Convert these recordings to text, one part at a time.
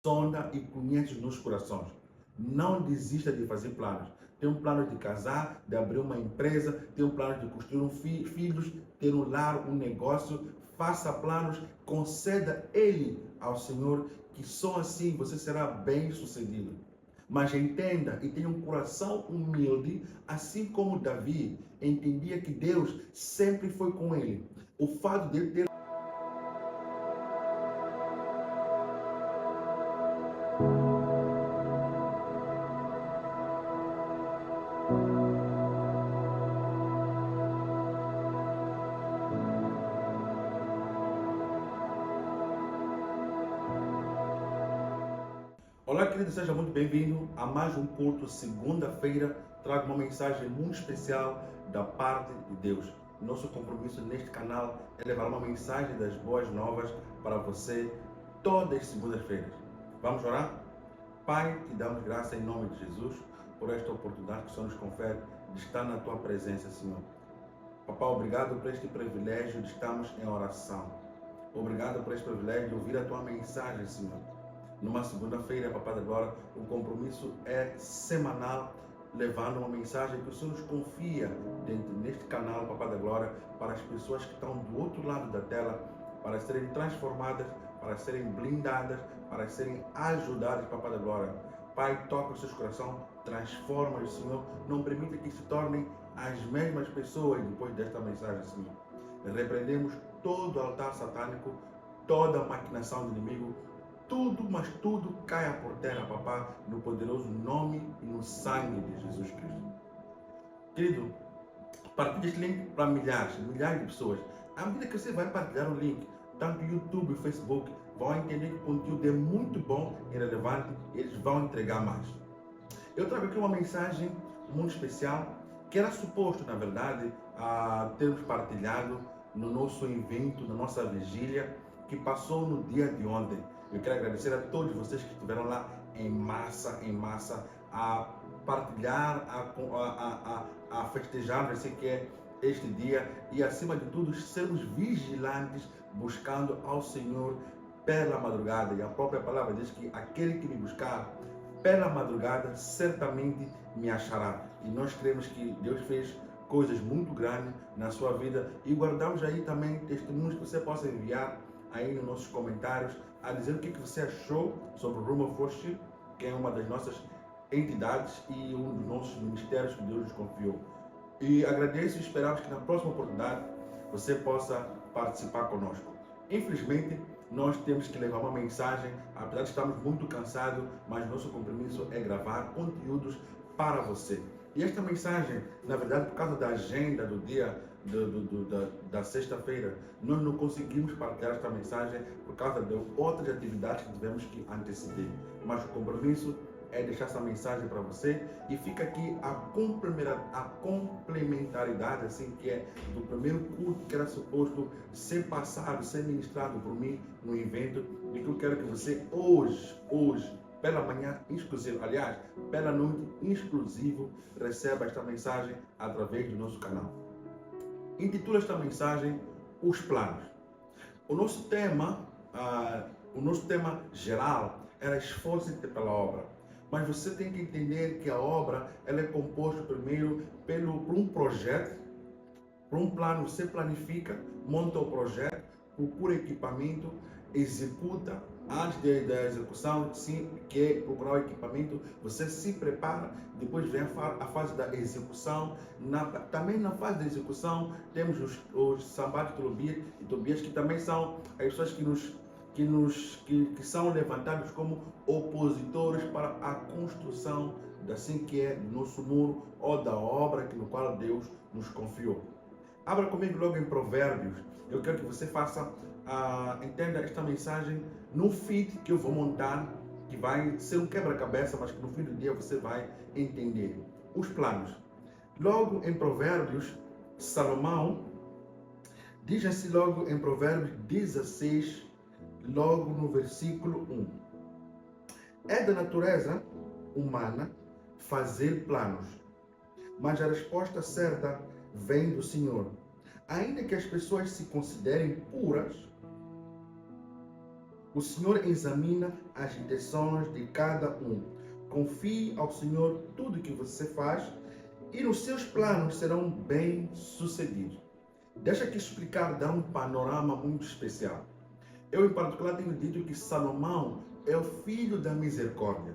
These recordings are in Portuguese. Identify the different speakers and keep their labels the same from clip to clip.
Speaker 1: sonda e conhece os nossos corações. Não desista de fazer planos. Tem um plano de casar, de abrir uma empresa, tem um plano de construir filhos, ter um lar, um negócio. Faça planos, conceda ele ao Senhor, que só assim você será bem sucedido. Mas entenda e tenha um coração humilde, assim como Davi entendia que Deus sempre foi com ele. O fato de ele ter Olá, querido, seja muito bem-vindo a mais um culto. Segunda-feira trago uma mensagem muito especial da parte de Deus. Nosso compromisso neste canal é levar uma mensagem das boas novas para você todas as segundas-feiras. Vamos orar? Pai, te damos graça em nome de Jesus por esta oportunidade que o Senhor nos confere de estar na tua presença, Senhor. Papai, obrigado por este privilégio de estarmos em oração. Obrigado por este privilégio de ouvir a tua mensagem, Senhor. Numa segunda-feira, Papai da Glória, o compromisso é semanal, levando uma mensagem que o Senhor nos confia dentro neste canal, Papai da Glória, para as pessoas que estão do outro lado da tela, para serem transformadas, para serem blindadas, para serem ajudadas, Papai da Glória. Pai, toca os seus corações, transforma-os, Senhor. Não permita que se tornem as mesmas pessoas depois desta mensagem, Senhor. Repreendemos todo o altar satânico, toda a maquinação do inimigo, tudo, mas tudo caia por terra, Papá, no poderoso nome e no sangue de Jesus Cristo. Querido, partilhe este link para milhares de pessoas. À medida que você vai partilhar o link, tanto YouTube e Facebook, vão entender que o conteúdo é muito bom e relevante e eles vão entregar mais. Eu trago aqui uma mensagem muito especial, que era suposto, na verdade, termos partilhado no nosso evento, na nossa vigília, que passou no dia de ontem. Eu quero agradecer a todos vocês que estiveram lá em massa, a partilhar, a festejar, sei que é este dia, e acima de tudo, sermos vigilantes, buscando ao Senhor pela madrugada. E a própria palavra diz que aquele que me buscar pela madrugada certamente me achará. E nós cremos que Deus fez coisas muito grandes na sua vida, e guardamos aí também testemunhos que você possa enviar aí nos nossos comentários, a dizer o que você achou sobre o Room of Worship, que é uma das nossas entidades e um dos nossos ministérios que Deus nos confiou. E agradeço e esperamos que na próxima oportunidade você possa participar conosco. Infelizmente, nós temos que levar uma mensagem, apesar de estarmos muito cansados, mas nosso compromisso é gravar conteúdos para você. E esta mensagem, na verdade, por causa da agenda do dia da sexta-feira, nós não conseguimos partilhar esta mensagem por causa de outras atividades que tivemos que anteceder. Mas o compromisso é deixar essa mensagem para você, e fica aqui a complementaridade, assim, que é do primeiro culto que era suposto ser passado, ser ministrado por mim no evento, e que eu quero que você hoje, pela manhã exclusivo, aliás, pela noite exclusivo, receba esta mensagem através do nosso canal. Intitula esta mensagem Os Planos. O nosso tema geral era esforce-te pela obra. Mas você tem que entender que a obra ela é composta primeiro por um projeto, por um plano. Você planifica, monta o projeto, procura equipamento, executa. Antes da execução, sim, que é procurar o equipamento, você se prepara, depois vem a fase da execução. Também na fase da execução temos os Sambat e Tobias, que também são as pessoas que são levantados como opositores para a construção assim que é do nosso muro ou da obra no qual Deus nos confiou. Abra comigo logo em Provérbios. Eu quero que você entenda esta mensagem no feed que eu vou montar, que vai ser um quebra-cabeça, mas que no fim do dia você vai entender. Os planos. Logo em Provérbios, Salomão diz assim, logo em Provérbios 16, logo no versículo 1. É da natureza humana fazer planos, mas a resposta certa vem do Senhor. Ainda que as pessoas se considerem puras, O Senhor examina as intenções de cada um. Confie ao Senhor tudo o que você faz e os seus planos serão bem-sucedidos. Deixa aqui explicar, dar um panorama muito especial. Eu, em particular, tenho dito que Salomão é o filho da misericórdia.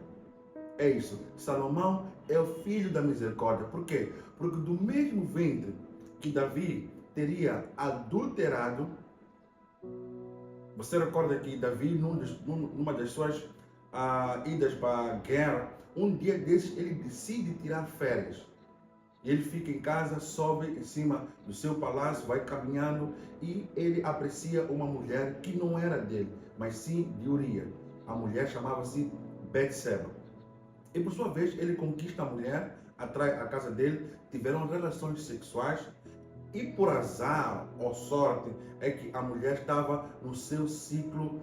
Speaker 1: É isso. Salomão é o filho da misericórdia. Por quê? Porque do mesmo ventre que Davi teria adulterado, você recorda que Davi, numa das suas idas para a guerra, um dia desses ele decide tirar férias. Ele fica em casa, sobe em cima do seu palácio, vai caminhando e ele aprecia uma mulher que não era dele, mas sim de Uria. A mulher chamava-se Betseba. E por sua vez ele conquista a mulher, atrai à casa dele, tiveram relações sexuais e por azar ou sorte é que a mulher estava no seu ciclo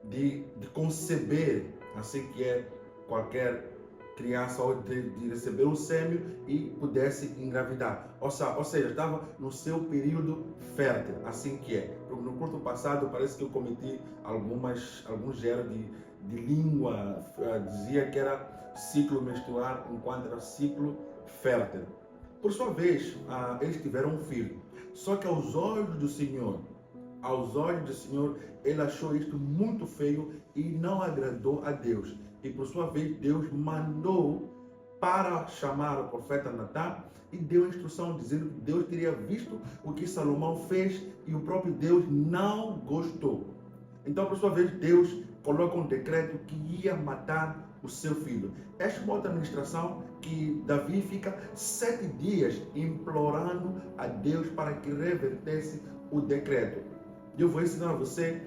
Speaker 1: de conceber, assim que é qualquer criança ou de receber um sêmio e pudesse engravidar. Ou seja, estava no seu período fértil, assim que é. No curso passado parece que eu cometi alguns erros de língua, dizia que era ciclo menstrual enquanto era ciclo fértil. Por sua vez, eles tiveram um filho. Só que aos olhos do Senhor, ele achou isto muito feio e não agradou a Deus. E por sua vez, Deus mandou para chamar o profeta Natã e deu a instrução dizendo que Deus teria visto o que Salomão fez e o próprio Deus não gostou. Então, por sua vez, Deus coloca um decreto que ia matar o seu filho. Esta é uma outra administração que Davi fica 7 dias implorando a Deus para que revertesse o decreto. Eu vou ensinar a você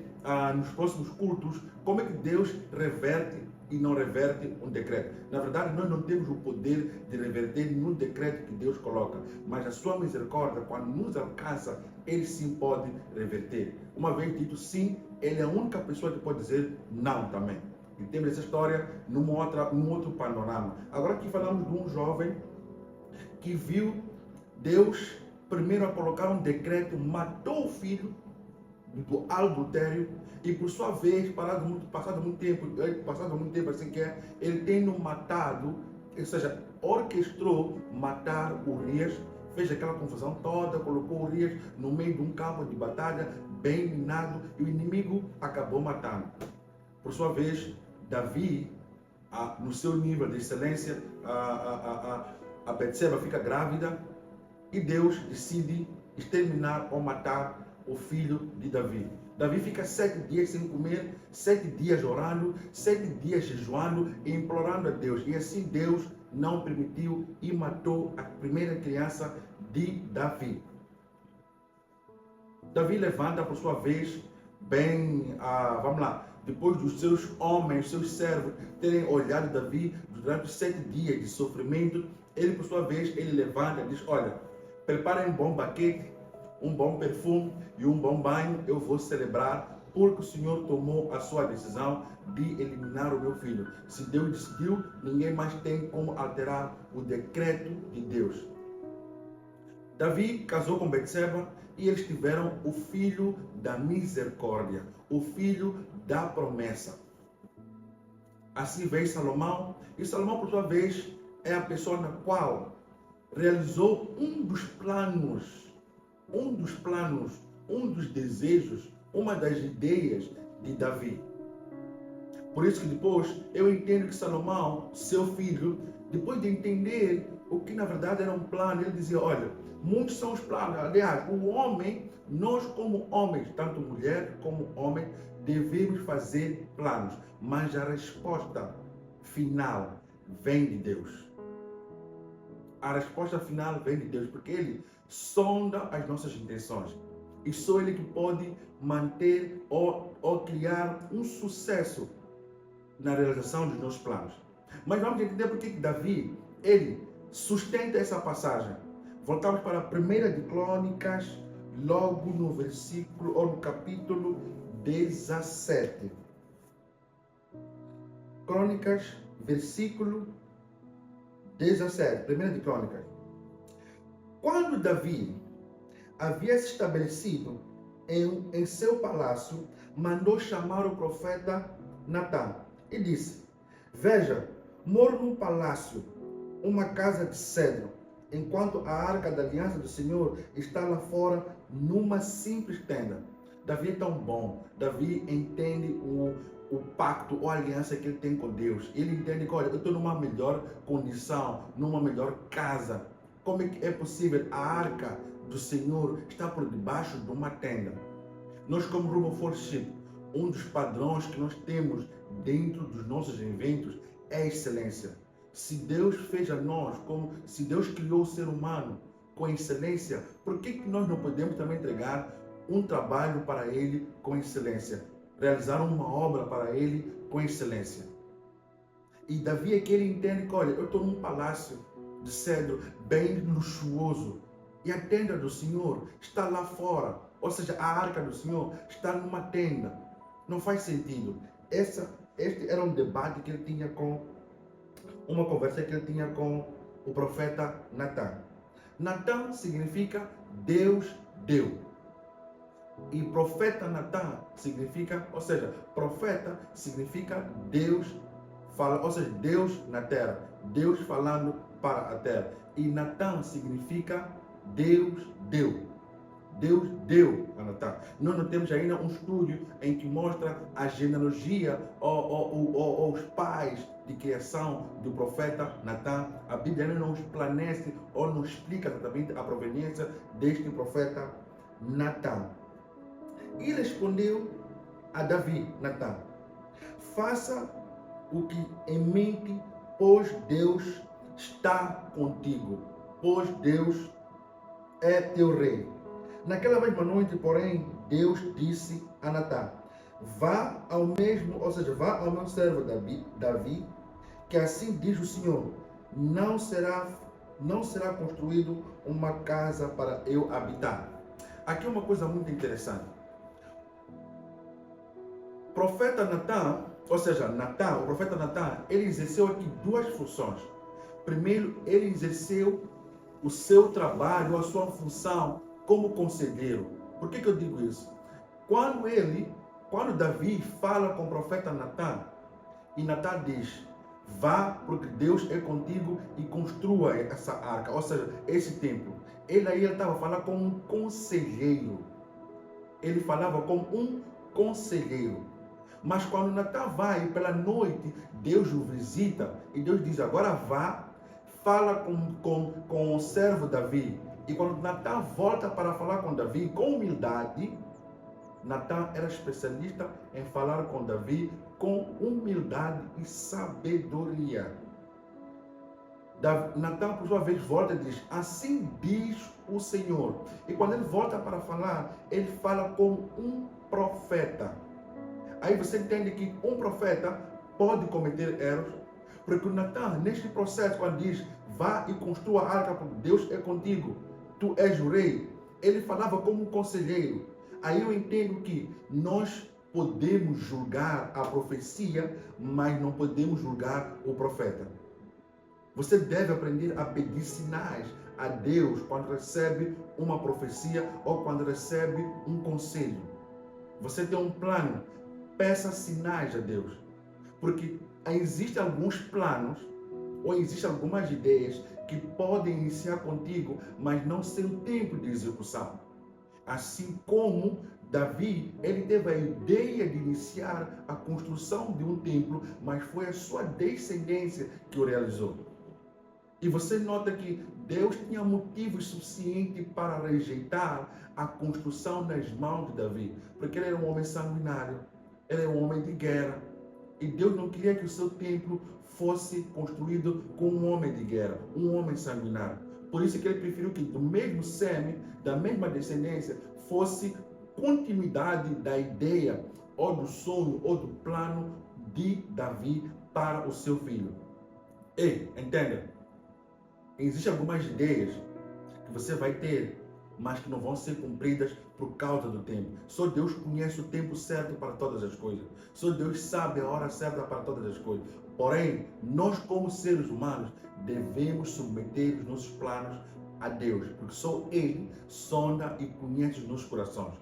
Speaker 1: nos próximos cultos como é que Deus reverte e não reverte um decreto. Na verdade, nós não temos o poder de reverter nenhum decreto que Deus coloca, mas a sua misericórdia, quando nos alcança, Ele sim pode reverter. Uma vez dito sim, Ele é a única pessoa que pode dizer não também. E temos essa história num outro panorama. Agora aqui falamos de um jovem que viu Deus primeiro a colocar um decreto, matou o filho do adultério e por sua vez, passado muito tempo assim que é, ele tendo matado, ou seja, orquestrou matar Urias, fez aquela confusão toda, colocou Urias no meio de um campo de batalha, bem minado, e o inimigo acabou matando. Por sua vez, Davi, no seu nível de excelência, a Betseba fica grávida e Deus decide exterminar ou matar o filho de Davi. Davi fica 7 dias sem comer, 7 dias orando, 7 dias jejuando e implorando a Deus. E assim Deus não permitiu e matou a primeira criança de Davi. Davi levanta por sua vez, depois dos seus homens, seus servos terem olhado Davi durante os 7 dias de sofrimento, ele por sua vez, ele levanta e diz, olha, preparem um bom banquete, um bom perfume e um bom banho, eu vou celebrar, porque o Senhor tomou a sua decisão de eliminar o meu filho. Se Deus decidiu, ninguém mais tem como alterar o decreto de Deus. Davi casou com Betseba e eles tiveram o filho da misericórdia, o filho da promessa. Assim veio Salomão, e Salomão, por sua vez, é a pessoa na qual realizou um dos desejos, uma das ideias de Davi. Por isso que depois eu entendo que Salomão, seu filho, depois de entender o que na verdade era um plano, ele dizia, olha, muitos são os planos. Aliás, o homem, nós como homens, tanto mulher como homem, devemos fazer planos, mas a resposta final vem de Deus. A resposta final vem de Deus, porque Ele sonda as nossas intenções. E só Ele que pode manter ou criar um sucesso na realização dos nossos planos. Mas vamos entender por que Davi, ele sustenta essa passagem. Voltamos para a 1 de Crônicas, logo no versículo, ou no capítulo 17. Crônicas, versículo 17, 1 de Crônicas. Quando Davi havia se estabelecido em seu palácio, mandou chamar o profeta Natã e disse: Veja, moro num palácio, uma casa de cedro, enquanto a arca da aliança do Senhor está lá fora numa simples tenda. Davi é tão bom. Davi entende o pacto ou a aliança que ele tem com Deus. Ele entende que, olha, eu estou numa melhor condição, numa melhor casa. Como é que é possível a arca do Senhor estar por debaixo de uma tenda? Nós, como Rumo Worship, um dos padrões que nós temos dentro dos nossos eventos é a excelência. Se Deus fez a nós, como se Deus criou o ser humano com excelência, por que nós não podemos também entregar um trabalho para Ele com excelência? Realizar uma obra para Ele com excelência. E Davi é que ele entende que, olha, eu estou num palácio de cedro bem luxuoso e a tenda do Senhor está lá fora. Ou seja, a arca do Senhor está numa tenda. Não faz sentido. Este era um debate que ele tinha uma conversa que ele tinha com o profeta Natã. Natã significa Deus deu. E profeta Natã significa, ou seja, profeta significa Deus fala, ou seja, Deus na terra, Deus falando para a terra. E Natã significa Deus deu. Deus deu a Natã. Nós não temos ainda um estudo em que mostra a genealogia ou os pais de criação do profeta Natã. A Bíblia ainda não esclarece ou não explica exatamente a proveniência deste profeta Natã. E respondeu a Davi, Natã: faça o que em mente, pois Deus está contigo, pois Deus é teu rei. Naquela mesma noite, porém, Deus disse a Natã: vá ao meu servo Davi, que assim diz o Senhor: não será construído uma casa para eu habitar. Aqui é uma coisa muito interessante. Profeta Natã, ou seja, o profeta Natã, ele exerceu aqui duas funções. Primeiro, ele exerceu o seu trabalho, a sua função como conselheiro. Por que eu digo isso? Quando Davi fala com o profeta Natã, e Natã diz: vá, porque Deus é contigo e construa essa arca, ou seja, esse templo. Ele estava falando como um conselheiro. Ele falava como um conselheiro. Mas quando Natã vai pela noite, Deus o visita e Deus diz: agora vá, fala com o servo Davi. E quando Natã volta para falar com Davi com humildade, Natã era especialista em falar com Davi com humildade e sabedoria. Natã, por sua vez, volta e diz: assim diz o Senhor. E quando ele volta para falar, ele fala como um profeta. Aí você entende que um profeta pode cometer erros, porque o Natã, neste processo, quando diz: vá e construa a arca, porque Deus é contigo, tu és o rei, ele falava como um conselheiro. Aí eu entendo que nós podemos julgar a profecia, mas não podemos julgar o profeta. Você deve aprender a pedir sinais a Deus quando recebe uma profecia ou quando recebe um conselho. Você tem um plano, peça sinais a Deus. Porque existem alguns planos ou existem algumas ideias que podem iniciar contigo, mas não ser o tempo de execução. Assim como Davi, ele teve a ideia de iniciar a construção de um templo, mas foi a sua descendência que o realizou. E você nota que Deus tinha motivos suficientes para rejeitar a construção nas mãos de Davi, porque ele era um homem sanguinário, ele era um homem de guerra, e Deus não queria que o seu templo fosse construído com um homem de guerra, um homem sanguinário. Por isso que ele preferiu que do mesmo sêmen, da mesma descendência, fosse continuidade da ideia, ou do sonho, ou do plano de Davi para o seu filho. Ei, entenda? Existem algumas ideias que você vai ter, mas que não vão ser cumpridas por causa do tempo. Só Deus conhece o tempo certo para todas as coisas. Só Deus sabe a hora certa para todas as coisas. Porém, nós como seres humanos devemos submeter os nossos planos a Deus, porque só Ele sonda e conhece os nossos corações.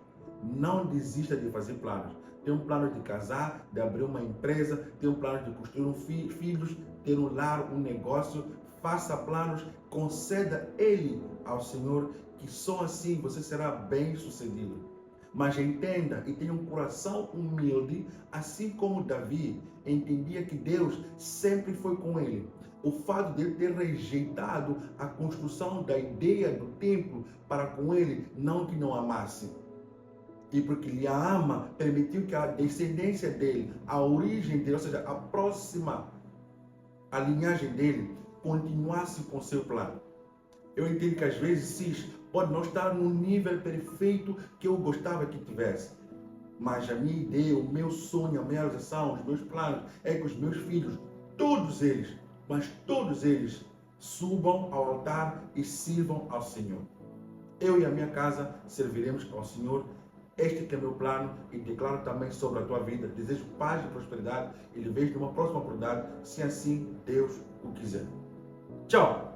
Speaker 1: Não desista de fazer planos. Tem um plano de casar, de abrir uma empresa, tem um plano de construir filhos, ter um lar, um negócio. Faça planos, conceda ele ao Senhor, que só assim você será bem sucedido. Mas entenda e tenha um coração humilde, assim como Davi entendia que Deus sempre foi com ele. O fato de ele ter rejeitado a construção da ideia do templo para com ele, não que não amasse. E porque ele a ama, permitiu que a descendência dele, a origem dele, ou seja, a próxima, a linhagem dele, continuasse com seu plano. Eu entendo que às vezes Cis pode não estar no nível perfeito que eu gostava que tivesse. Mas a minha ideia, o meu sonho, a minha realização, os meus planos é que os meus filhos, todos eles, mas todos eles, subam ao altar e sirvam ao Senhor. Eu e a minha casa serviremos ao Senhor. Este que é meu plano e declaro também sobre a tua vida. Desejo paz e prosperidade e lhe vejo numa próxima oportunidade, se assim Deus o quiser. Tchau!